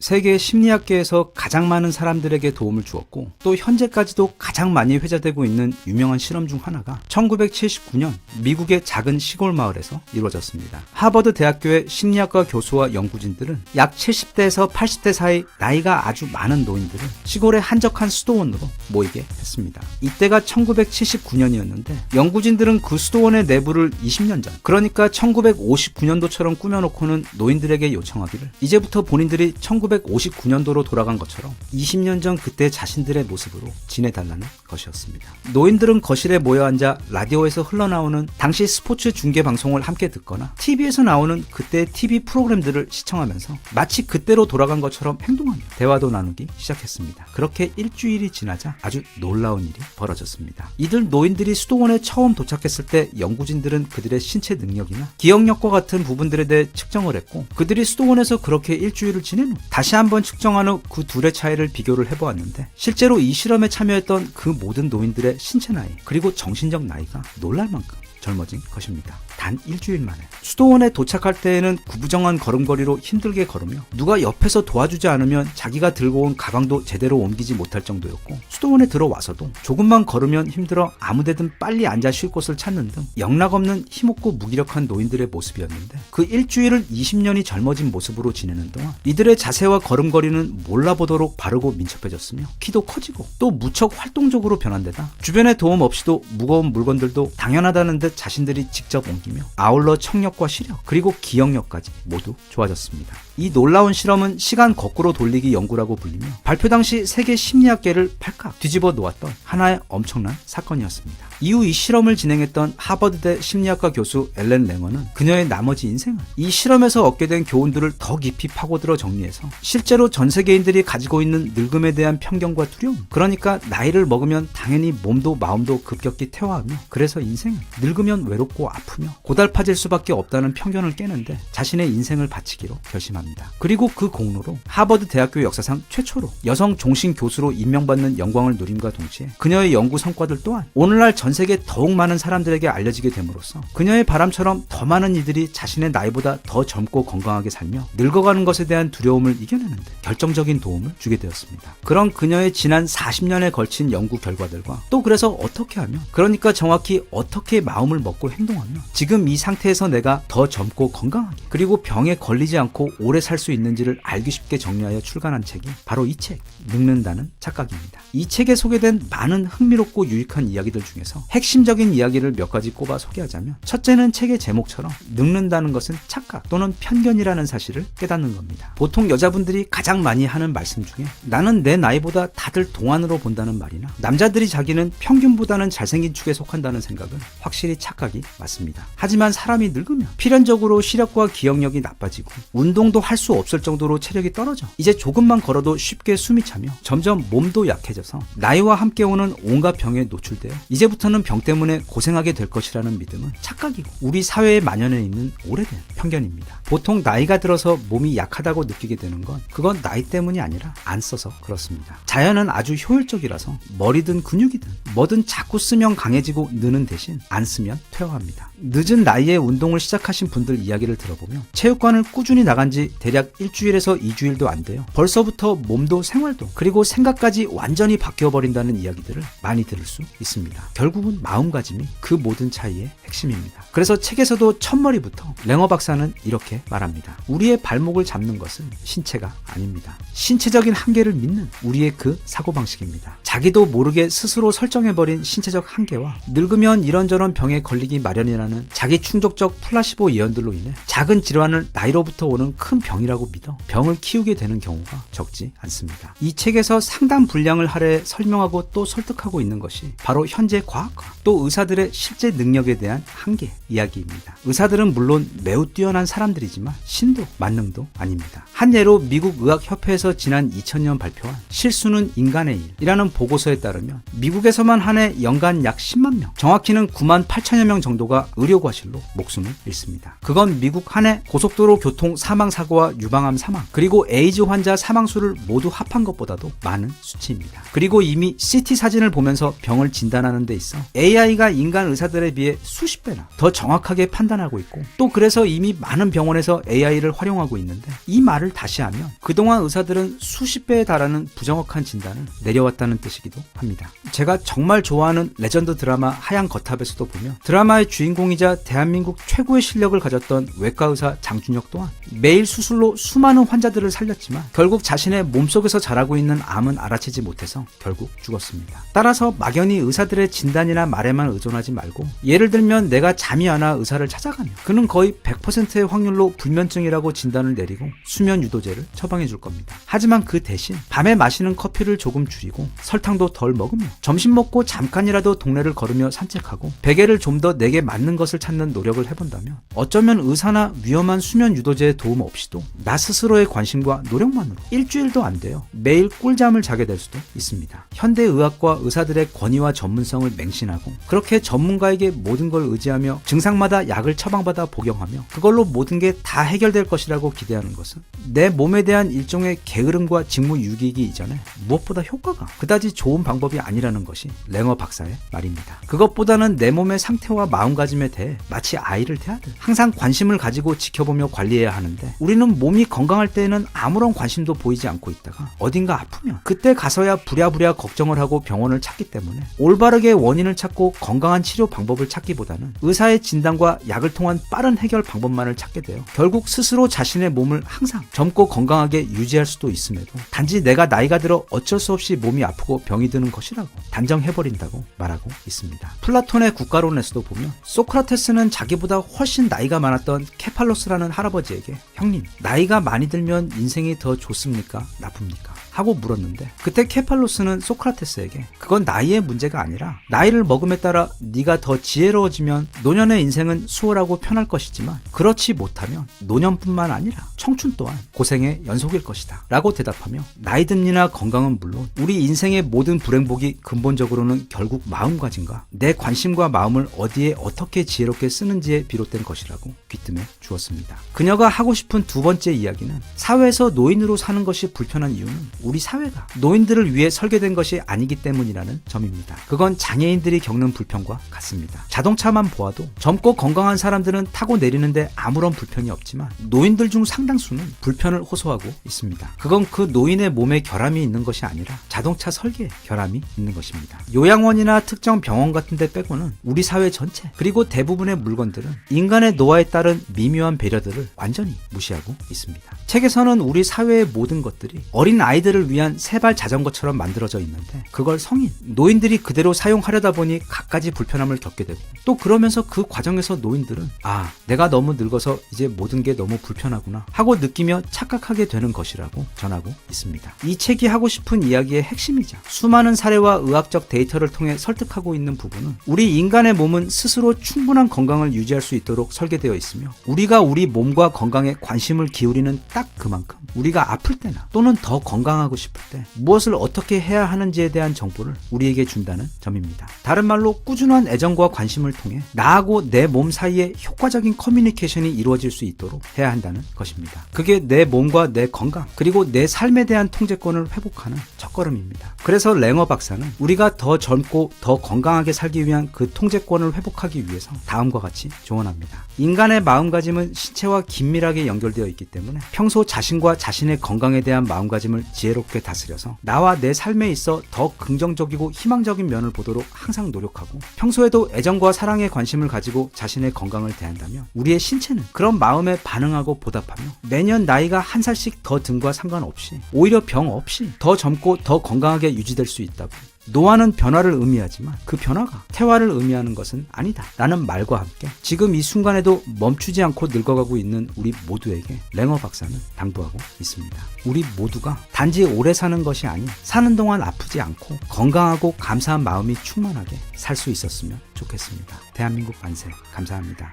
세계 심리학계에서 가장 많은 사람들에게 도움을 주었고 또 현재까지도 가장 많이 회자되고 있는 유명한 실험 중 하나가 1979년 미국의 작은 시골 마을에서 이루어졌습니다. 하버드 대학교의 심리학과 교수와 연구진들은 약 70대에서 80대 사이 나이가 아주 많은 노인들을 시골의 한적한 수도원으로 모이게 했습니다. 이때가 1979년이었는데 연구진들은 그 수도원의 내부를 20년 전, 그러니까 1959년도처럼 꾸며놓고는 노인들에게 요청하기를 이제부터 본인들이 1959년도로 돌아간 것처럼 20년 전 그때 자신들의 모습으로 지내달라는 것이었습니다. 노인들은 거실에 모여 앉아 라디오에서 흘러나오는 당시 스포츠 중계 방송을 함께 듣거나 TV에서 나오는 그때 TV 프로그램들을 시청하면서 마치 그때로 돌아간 것처럼 행동하며 대화도 나누기 시작했습니다. 그렇게 일주일이 지나자 아주 놀라운 일이 벌어졌습니다. 이들 노인들이 수도원에 처음 도착했을 때 연구진들은 그들의 신체 능력이나 기억력과 같은 부분들에 대해 측정을 했고 그들이 수도원에서 그렇게 일주일을 지낸 후 다시 한번 측정한 후 그 둘의 차이를 비교를 해보았는데 실제로 이 실험에 참여했던 그 모든 노인들의 신체 나이 그리고 정신적 나이가 놀랄 만큼 젊어진 것입니다. 단 일주일 만에. 수도원에 도착할 때에는 구부정한 걸음걸이로 힘들게 걸으며 누가 옆에서 도와주지 않으면 자기가 들고 온 가방도 제대로 옮기지 못할 정도였고 수도원에 들어와서도 조금만 걸으면 힘들어 아무데든 빨리 앉아 쉴 곳을 찾는 등 영락없는 힘없고 무기력한 노인들의 모습이었는데 그 일주일을 20년이 젊어진 모습으로 지내는 동안 이들의 자세와 걸음걸이는 몰라보도록 바르고 민첩해졌으며 키도 커지고 또 무척 활동적으로 변한 데다 주변의 도움 없이도 무거운 물건들도 당연하다는 듯 자신들이 직접 옮기며 아울러 청력과 시력 그리고 기억력까지 모두 좋아졌습니다. 이 놀라운 실험은 시간 거꾸로 돌리기 연구라고 불리며 발표 당시 세계 심리학계를 발칵 뒤집어 놓았던 하나의 엄청난 사건이었습니다. 이후 이 실험을 진행했던 하버드대 심리학과 교수 앨런 랭어는 그녀의 나머지 인생을 이 실험에서 얻게 된 교훈들을 더 깊이 파고들어 정리해서 실제로 전 세계인들이 가지고 있는 늙음에 대한 편견과 두려움, 그러니까 나이를 먹으면 당연히 몸도 마음도 급격히 퇴화하며 그래서 인생은 늙으면 외롭고 아프며 고달파질 수밖에 없다는 편견을 깨는데 자신의 인생을 바치기로 결심합니다. 그리고 그 공로로 하버드 대학교 역사상 최초로 여성 종신 교수로 임명받는 영광을 누림과 동시에 그녀의 연구 성과들 또한 오늘날 전 세계 더욱 많은 사람들에게 알려지게 됨으로써 그녀의 바람처럼 더 많은 이들이 자신의 나이보다 더 젊고 건강하게 살며 늙어가는 것에 대한 두려움을 이겨내는데 결정적인 도움을 주게 되었습니다. 그런 그녀의 지난 40년에 걸친 연구 결과들과 또 그래서 어떻게 하면, 그러니까 정확히 어떻게 마음을 먹고 행동하면 지금 이 상태에서 내가 더 젊고 건강하게 그리고 병에 걸리지 않고 오래 살 수 있는지를 알기 쉽게 정리하여 출간한 책이 바로 이 책, 늙는다는 착각입니다. 이 책에 소개된 많은 흥미롭고 유익한 이야기들 중에서 핵심적인 이야기를 몇 가지 꼽아 소개하자면 첫째는 책의 제목처럼 늙는다는 것은 착각 또는 편견이라는 사실을 깨닫는 겁니다. 보통 여자분들이 가장 많이 하는 말씀 중에 나는 내 나이보다 다들 동안으로 본다는 말이나 남자들이 자기는 평균보다는 잘생긴 축에 속한다는 생각은 확실히 착각이 맞습니다. 하지만 사람이 늙으면 필연적으로 시력과 기억력이 나빠지고 운동도 할 수 없을 정도로 체력이 떨어져 이제 조금만 걸어도 쉽게 숨이 차며 점점 몸도 약해져서 나이와 함께 오는 온갖 병에 노출되어 이제부터는 병 때문에 고생하게 될 것이라는 믿음은 착각이고 우리 사회에 만연해 있는 오래된 편견입니다. 보통 나이가 들어서 몸이 약하다고 느끼게 되는 건 그건 나이 때문이 아니라 안 써서 그렇습니다. 자연은 아주 효율적이라서 머리든 근육이든 뭐든 자꾸 쓰면 강해지고 느는 대신 안 쓰면 퇴화합니다. 늦은 나이에 운동을 시작하신 분들 이야기를 들어보면 체육관을 꾸준히 나간 지 대략 일주일에서 2주일도 안 돼요. 벌써부터 몸도 생활도 그리고 생각까지 완전히 바뀌어버린다는 이야기들을 많이 들을 수 있습니다. 결국은 마음가짐이 그 모든 차이의 핵심입니다. 그래서 책에서도 첫머리부터 랭어 박사는 이렇게 말합니다. 우리의 발목을 잡는 것은 신체가 아닙니다. 신체적인 한계를 믿는 우리의 그 사고방식입니다. 자기도 모르게 스스로 설정해버린 신체적 한계와 늙으면 이런저런 병에 걸리기 마련이라는 자기 충족적 플라시보 예언들로 인해 작은 질환을 나이로부터 오는 큰 병이라고 믿어 병을 키우게 되는 경우가 적지 않습니다. 이 책에서 상당 분량을 할애 설명하고 또 설득하고 있는 것이 바로 현재 과학과 또 의사들의 실제 능력에 대한 한계 이야기입니다. 의사들은 물론 매우 뛰어난 사람들이지만 신도 만능도 아닙니다. 한 예로 미국 의학협회에서 지난 2000년 발표한 실수는 인간의 일이라는 보고서에 따르면 미국에서만 한 해 연간 약 10만 명, 정확히는 9만 8천여 명 정도가 의료과실로 목숨을 잃습니다. 그건 미국 한 해 고속도로 교통 사망사고 교통사고와 유방암 사망, 그리고 에이즈 환자 사망수를 모두 합한 것보다도 많은 수치입니다. 그리고 이미 CT 사진을 보면서 병을 진단하는 데 있어 AI가 인간 의사들에 비해 수십 배나 더 정확하게 판단하고 있고, 또 그래서 이미 많은 병원에서 AI를 활용하고 있는데, 이 말을 다시 하면 그동안 의사들은 수십 배에 달하는 부정확한 진단을 내려왔다는 뜻이기도 합니다. 제가 정말 좋아하는 레전드 드라마 하얀 거탑에서도 보면 드라마의 주인공이자 대한민국 최고의 실력을 가졌던 외과의사 장준혁 또한 매일 수술로 수많은 환자들을 살렸지만 결국 자신의 몸속에서 자라고 있는 암은 알아채지 못해서 결국 죽었습니다. 따라서 막연히 의사들의 진단이나 말에만 의존하지 말고, 예를 들면 내가 잠이 안 와 의사를 찾아가면 그는 거의 100%의 확률로 불면증이라고 진단을 내리고 수면 유도제를 처방해 줄 겁니다. 하지만 그 대신 밤에 마시는 커피를 조금 줄이고 설탕도 덜 먹으며 점심 먹고 잠깐이라도 동네를 걸으며 산책하고 베개를 좀 더 내게 맞는 것을 찾는 노력을 해본다면 어쩌면 의사나 위험한 수면 유도제의 도움 없이도 나 스스로의 관심과 노력만으로 일주일도 안 돼요 매일 꿀잠을 자게 될 수도 있습니다. 현대의학과 의사들의 권위와 전문성을 맹신하고 그렇게 전문가에게 모든 걸 의지하며 증상마다 약을 처방받아 복용하며 그걸로 모든 게 다 해결될 것이라고 기대하는 것은 내 몸에 대한 일종의 게으름과 직무유기이기 이전에 무엇보다 효과가 그다지 좋은 방법이 아니라는 것이 랭어 박사의 말입니다. 그것보다는 내 몸의 상태와 마음가짐에 대해 마치 아이를 대하듯 항상 관심을 가지고 지켜보며 관리해야 하는데, 우리는 몸이 건강할 때에는 아무런 관심도 보이지 않고 있다가 어딘가 아프면 그때 가서야 부랴부랴 걱정을 하고 병원을 찾기 때문에 올바르게 원인을 찾고 건강한 치료 방법을 찾기보다는 의사의 진단과 약을 통한 빠른 해결 방법만을 찾게 되어 결국 스스로 자신의 몸을 항상 젊고 건강하게 유지할 수도 있음에도 단지 내가 나이가 들어 어쩔 수 없이 몸이 아프고 병이 드는 것이라고 단정해버린다고 말하고 있습니다. 플라톤의 국가론에서도 보면 소크라테스는 자기보다 훨씬 나이가 많았던 케팔로스라는 할아버지에게 형님, 나이가 많이 들면 인생이 더 좋습니까? 나쁩니까? 하고 물었는데, 그때 케팔로스는 소크라테스에게 그건 나이의 문제가 아니라 나이를 먹음에 따라 네가 더 지혜로워지면 노년의 인생은 수월하고 편할 것이지만 그렇지 못하면 노년뿐만 아니라 청춘 또한 고생의 연속일 것이다 라고 대답하며, 나이 듦이나 건강은 물론 우리 인생의 모든 불행복이 근본적으로는 결국 마음가짐과 내 관심과 마음을 어디에 어떻게 지혜롭게 쓰는지에 비롯된 것이라고 귀뜸해 주었습니다. 그녀가 하고 싶은 두 번째 이야기는 사회에서 노인으로 사는 것이 불편한 이유는 우리 사회가 노인들을 위해 설계된 것이 아니기 때문이라는 점입니다. 그건 장애인들이 겪는 불편과 같습니다. 자동차만 보아도 젊고 건강한 사람들은 타고 내리는데 아무런 불편이 없지만 노인들 중 상당수는 불편을 호소하고 있습니다. 그건 그 노인의 몸에 결함이 있는 것이 아니라 자동차 설계에 결함이 있는 것입니다. 요양원이나 특정 병원 같은 데 빼고는 우리 사회 전체, 그리고 대부분의 물건들은 인간의 노화에 따른 미묘한 배려들을 완전히 무시하고 있습니다. 책에서는 우리 사회의 모든 것들이 어린 아이들을 위한 세발 자전거처럼 만들어져 있는데, 그걸 성인, 노인들이 그대로 사용하려다 보니 갖가지 불편함을 겪게 되고, 또 그러면서 그 과정에서 노인들은 아, 내가 너무 늙어서 이제 모든 게 너무 불편하구나 하고 느끼며 착각하게 되는 것이라고 전하고 있습니다. 이 책이 하고 싶은 이야기의 핵심이자 수많은 사례와 의학적 데이터를 통해 설득하고 있는 부분은, 우리 인간의 몸은 스스로 충분한 건강을 유지할 수 있도록 설계되어 있으며 우리가 우리 몸과 건강에 관심을 기울이는 딱 그만큼 우리가 아플 때나 또는 더 건강하고 싶을 때 무엇을 어떻게 해야 하는지에 대한 정보를 우리에게 준다는 점입니다. 다른 말로 꾸준한 애정과 관심을 통해 나하고 내 몸 사이에 효과적인 커뮤니케이션이 이루어질 수 있도록 해야 한다는 것입니다. 그게 내 몸과 내 건강, 그리고 내 삶에 대한 통제권을 회복하는 첫걸음입니다. 그래서 랭어 박사는 우리가 더 젊고 더 건강하게 살기 위한 그 통제권을 회복하기 위해서 다음과 같이 조언합니다. 인간의 마음가짐은 신체와 긴밀하게 연결되어 있기 때문에 평소 자신과 자신의 건강에 대한 마음가짐을 지혜롭게 다스려서 나와 내 삶에 있어 더 긍정적이고 희망적인 면을 보도록 항상 노력하고, 평소에도 애정과 사랑에 관심을 가지고 자신의 건강을 대한다면 우리의 신체는 그런 마음에 반응하고 보답하며 매년 나이가 한 살씩 더 든과 상관없이 오히려 병 없이 더 젊고 더 건강하게 유지될 수 있다고. 노화는 변화를 의미하지만 그 변화가 퇴화를 의미하는 것은 아니다 라는 말과 함께 지금 이 순간에도 멈추지 않고 늙어가고 있는 우리 모두에게 랭어 박사는 당부하고 있습니다. 우리 모두가 단지 오래 사는 것이 아닌 사는 동안 아프지 않고 건강하고 감사한 마음이 충만하게 살 수 있었으면 좋겠습니다. 대한민국 만세. 감사합니다.